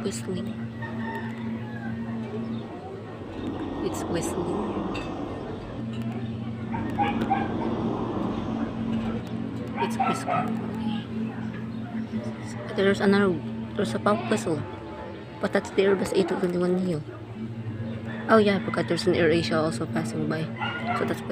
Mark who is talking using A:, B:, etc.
A: whistling. It's whistling. It's whistling. Okay. There's a pop whistle. But that's the Airbus A321neo. Oh yeah, I forgot there's an airasia also passing by. So that's why